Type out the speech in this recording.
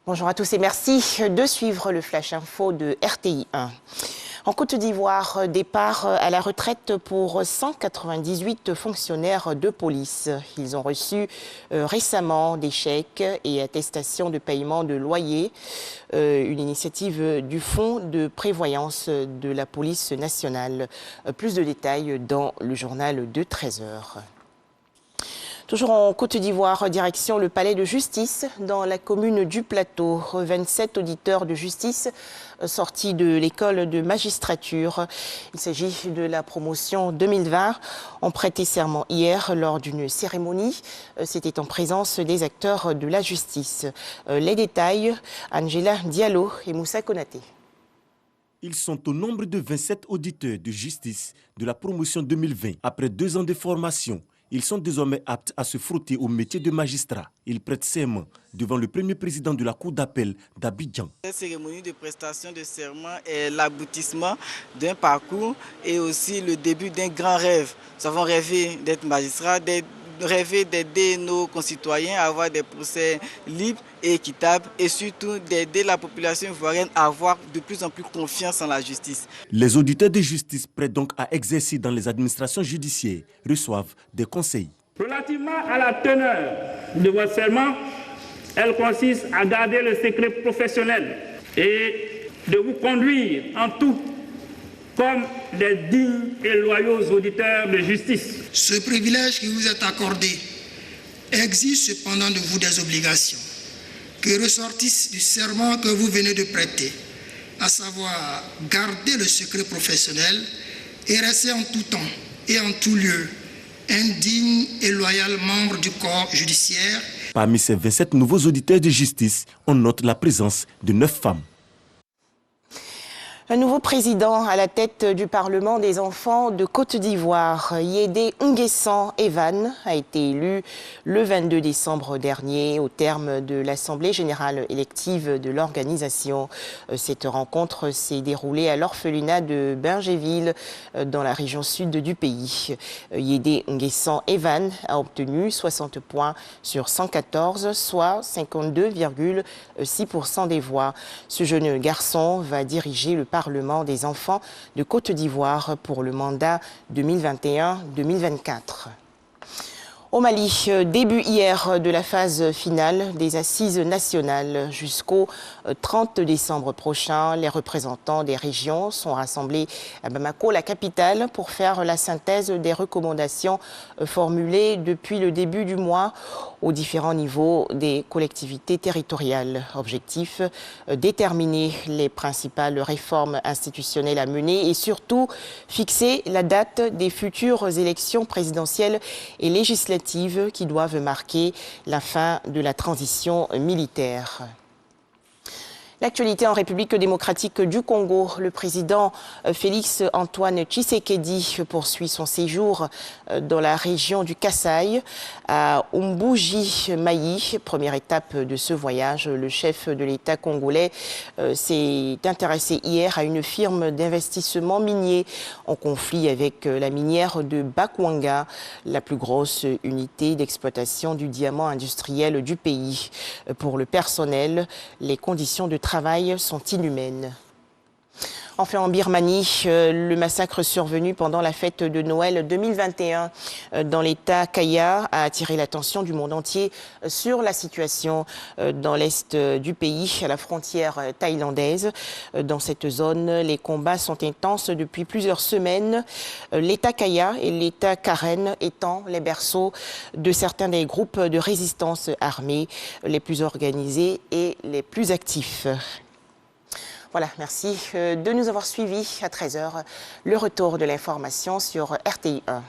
Bonjour à tous et merci de suivre le Flash Info de RTI 1. En Côte d'Ivoire, départ à la retraite pour 198 fonctionnaires de police. Ils ont reçu récemment des chèques et attestations de paiement de loyer, une initiative du Fonds de prévoyance de la police nationale. Plus de détails dans le journal de 13h. Toujours en Côte d'Ivoire, direction le palais de justice dans la commune du Plateau. 27 auditeurs de justice sortis de l'école de magistrature. Il s'agit de la promotion 2020. Ont prêté serment hier lors d'une cérémonie. C'était en présence des acteurs de la justice. Les détails, Angela Diallo et Moussa Konaté. Ils sont au nombre de 27 auditeurs de justice de la promotion 2020. Après 2 ans de formation, ils sont désormais aptes à se frotter au métier de magistrat. Ils prêtent serment devant le premier président de la Cour d'appel d'Abidjan. Cette cérémonie de prestation de serment est l'aboutissement d'un parcours et aussi le début d'un grand rêve. Nous avons rêvé d'être magistrats, rêvé d'aider nos concitoyens à avoir des procès libres et équitables et surtout d'aider la population ivoirienne à avoir de plus en plus confiance en la justice. Les auditeurs de justice prêts donc à exercer dans les administrations judiciaires reçoivent des conseils. Relativement à la teneur de votre serment, elle consiste à garder le secret professionnel et de vous conduire en tout comme des dignes et loyaux auditeurs de justice. Ce privilège qui vous est accordé exige cependant de vous des obligations qui ressortissent du serment que vous venez de prêter, à savoir garder le secret professionnel et rester en tout temps et en tout lieu un digne et loyal membre du corps judiciaire. Parmi ces 27 nouveaux auditeurs de justice, on note la présence de 9 femmes. Un nouveau président à la tête du Parlement des enfants de Côte d'Ivoire, Yédé Nguessan Evan, a été élu le 22 décembre dernier au terme de l'Assemblée générale élective de l'organisation. Cette rencontre s'est déroulée à l'orphelinat de Bergéville, dans la région sud du pays. Yédé Nguessan Evan a obtenu 60 points sur 114, soit 52,6% des voix. Ce jeune garçon va diriger le Parlement des enfants de Côte d'Ivoire pour le mandat 2021-2024. Au Mali, début hier de la phase finale des assises nationales. Jusqu'au 30 décembre prochain, les représentants des régions sont rassemblés à Bamako, la capitale, pour faire la synthèse des recommandations formulées depuis le début du mois aux différents niveaux des collectivités territoriales. Objectif, déterminer les principales réformes institutionnelles à mener et surtout fixer la date des futures élections présidentielles et législatives qui doivent marquer la fin de la transition militaire. L'actualité en République démocratique du Congo, le président Félix Antoine Tshisekedi poursuit son séjour dans la région du Kasaï, à Umbuji-Mayi. Première étape de ce voyage, le chef de l'État congolais s'est intéressé hier à une firme d'investissement minier en conflit avec la minière de Bakwanga, la plus grosse unité d'exploitation du diamant industriel du pays. Pour le personnel, les conditions de travail sont inhumaines. Enfin, en Birmanie, le massacre survenu pendant la fête de Noël 2021 dans l'État Kaya a attiré l'attention du monde entier sur la situation dans l'est du pays, à la frontière thaïlandaise. Dans cette zone, les combats sont intenses depuis plusieurs semaines. L'État Kaya et l'État Karen étant les berceaux de certains des groupes de résistance armés les plus organisés et les plus actifs. Voilà, merci de nous avoir suivis à 13h. Le retour de l'information sur RTI 1.